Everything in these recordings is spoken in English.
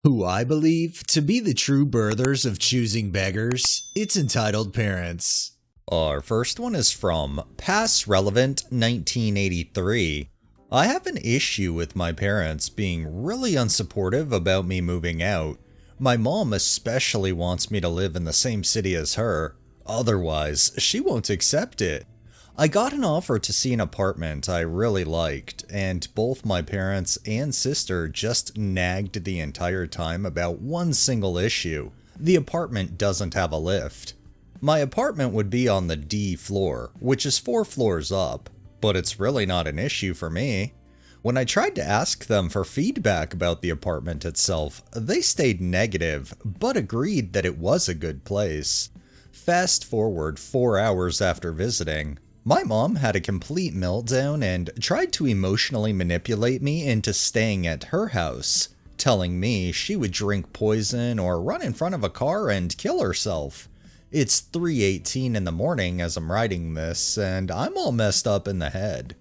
Who I believe to be the true birthers of choosing beggars, it's entitled parents. Our first one is from Past Relevant 1983. I have an issue with my parents being really unsupportive about me moving out. My mom especially wants me to live in the same city as her, otherwise she won't accept it. I got an offer to see an apartment I really liked, and both my parents and sister just nagged the entire time about one single issue. The apartment doesn't have a lift. My apartment would be on the D floor, which is 4 floors up, but it's really not an issue for me. When I tried to ask them for feedback about the apartment itself, they stayed negative, but agreed that it was a good place. Fast forward 4 hours after visiting, my mom had a complete meltdown and tried to emotionally manipulate me into staying at her house, telling me she would drink poison or run in front of a car and kill herself. It's 3:18 in the morning as I'm writing this, and I'm all messed up in the head.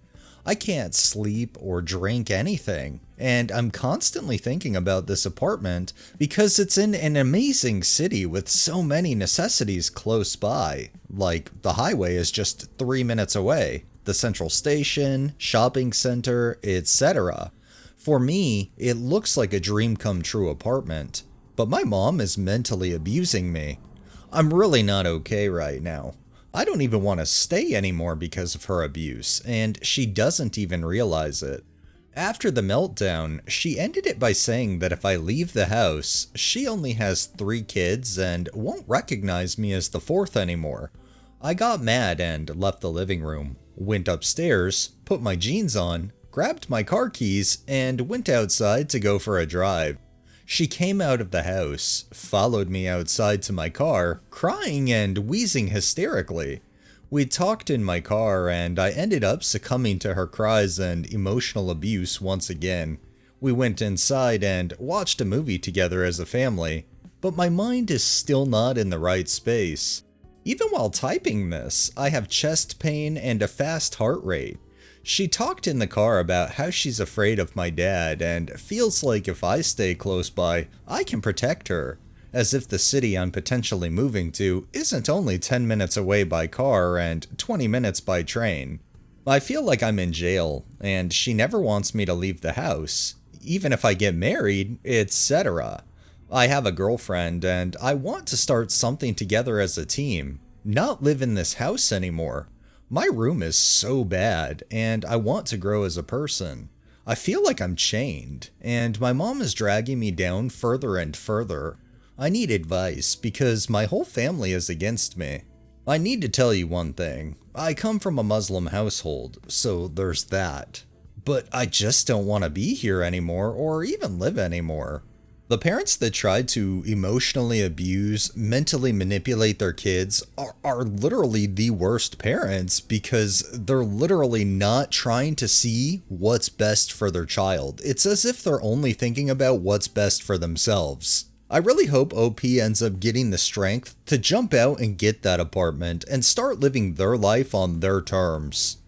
I can't sleep or drink anything, and I'm constantly thinking about this apartment because it's in an amazing city with so many necessities close by. Like, the highway is just 3 minutes away, the central station, shopping center, etc. For me, it looks like a dream come true apartment, but my mom is mentally abusing me. I'm really not okay right now. I don't even want to stay anymore because of her abuse, and she doesn't even realize it. After the meltdown, she ended it by saying that if I leave the house, she only has 3 kids and won't recognize me as the 4th anymore. I got mad and left the living room, went upstairs, put my jeans on, grabbed my car keys, and went outside to go for a drive. She came out of the house, followed me outside to my car, crying and wheezing hysterically. We talked in my car, and I ended up succumbing to her cries and emotional abuse once again. We went inside and watched a movie together as a family, but my mind is still not in the right space. Even while typing this, I have chest pain and a fast heart rate. She talked in the car about how she's afraid of my dad and feels like if I stay close by, I can protect her, as if the city I'm potentially moving to isn't only 10 minutes away by car and 20 minutes by train. I feel like I'm in jail, and she never wants me to leave the house, even if I get married, etc. I have a girlfriend, and I want to start something together as a team, not live in this house anymore. My room is so bad, and I want to grow as a person. I feel like I'm chained, and my mom is dragging me down further and further. I need advice because my whole family is against me. I need to tell you one thing. I come from a Muslim household, so there's that. But I just don't want to be here anymore or even live anymore. The parents that try to emotionally abuse, mentally manipulate their kids are literally the worst parents because they're literally not trying to see what's best for their child. It's as if they're only thinking about what's best for themselves. I really hope OP ends up getting the strength to jump out and get that apartment and start living their life on their terms.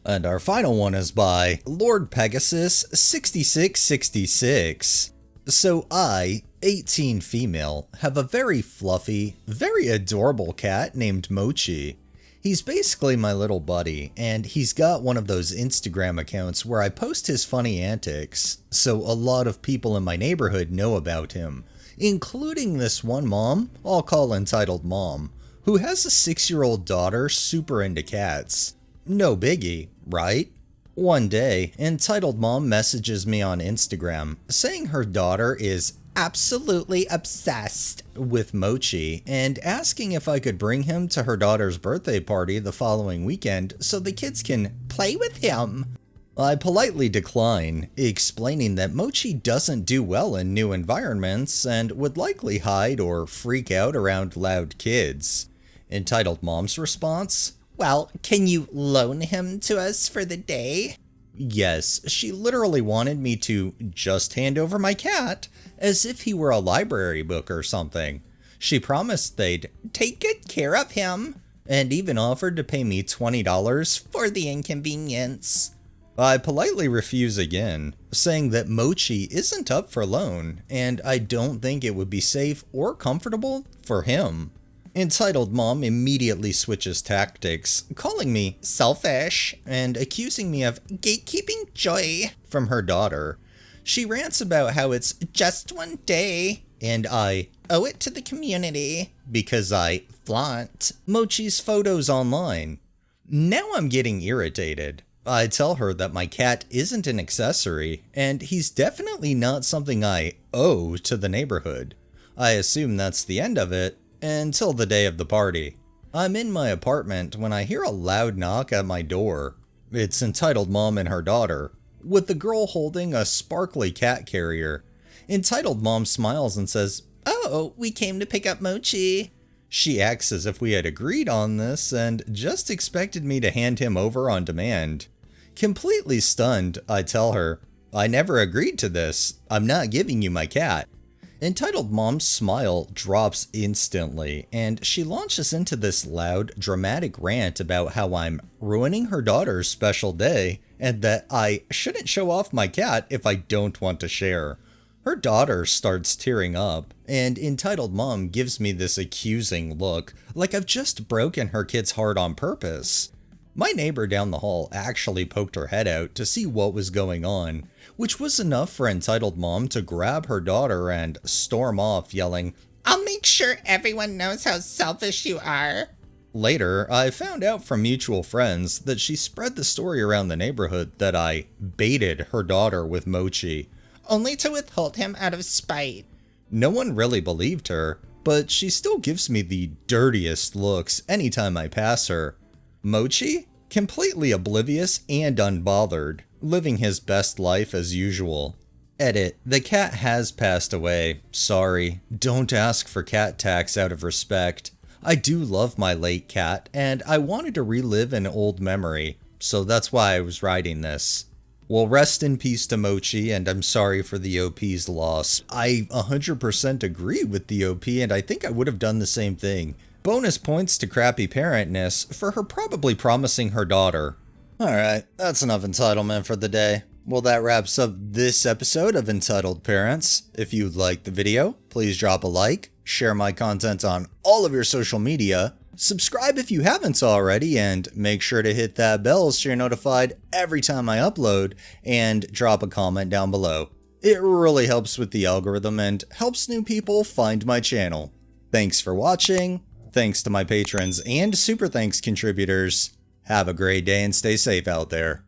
And our final one is by Lord Pegasus 6666. So I, 18 female, have a very fluffy, very adorable cat named Mochi. He's basically my little buddy, and he's got one of those Instagram accounts where I post his funny antics, so a lot of people in my neighborhood know about him, including this one mom, I'll call Entitled Mom, who has a 6-year-old daughter super into cats. No biggie, right? One day, Entitled Mom messages me on Instagram saying her daughter is absolutely obsessed with Mochi and asking if I could bring him to her daughter's birthday party the following weekend so the kids can play with him. I politely decline, explaining that Mochi doesn't do well in new environments and would likely hide or freak out around loud kids. Entitled Mom's response? Well, can you loan him to us for the day? Yes, she literally wanted me to just hand over my cat, as if he were a library book or something. She promised they'd take good care of him, and even offered to pay me $20 for the inconvenience. I politely refuse again, saying that Mochi isn't up for loan, and I don't think it would be safe or comfortable for him. Entitled mom immediately switches tactics, calling me selfish and accusing me of gatekeeping joy from her daughter. She rants about how it's just one day, and I owe it to the community because I flaunt Mochi's photos online. Now I'm getting irritated. I tell her that my cat isn't an accessory, and he's definitely not something I owe to the neighborhood. I assume that's the end of it, until the day of the party. I'm in my apartment when I hear a loud knock at my door. It's Entitled Mom and her daughter, with the girl holding a sparkly cat carrier. Entitled Mom smiles and says, "Oh, we came to pick up Mochi." She acts as if we had agreed on this and just expected me to hand him over on demand. Completely stunned, I tell her, "I never agreed to this. I'm not giving you my cat." Entitled Mom's smile drops instantly, and she launches into this loud, dramatic rant about how I'm ruining her daughter's special day, and that I shouldn't show off my cat if I don't want to share. Her daughter starts tearing up, and Entitled Mom gives me this accusing look, like I've just broken her kid's heart on purpose. My neighbor down the hall actually poked her head out to see what was going on, which was enough for Entitled Mom to grab her daughter and storm off yelling, "I'll make sure everyone knows how selfish you are." Later, I found out from mutual friends that she spread the story around the neighborhood that I baited her daughter with Mochi, only to withhold him out of spite. No one really believed her, but she still gives me the dirtiest looks anytime I pass her. Mochi? Completely oblivious and unbothered, living his best life as usual. Edit: the cat has passed away. Sorry, don't ask for cat tax out of respect. I do love my late cat, and I wanted to relive an old memory, so that's why I was writing this. Well, rest in peace to Mochi, and I'm sorry for the OP's loss. I 100% agree with the OP, and I think I would have done the same thing. Bonus points to crappy parentness for her probably promising her daughter. Alright, that's enough entitlement for the day. Well, that wraps up this episode of Entitled Parents. If you liked the video, please drop a like, share my content on all of your social media, subscribe if you haven't already, and make sure to hit that bell so you're notified every time I upload, and drop a comment down below. It really helps with the algorithm and helps new people find my channel. Thanks for watching. Thanks to my patrons and super thanks contributors. Have a great day and stay safe out there.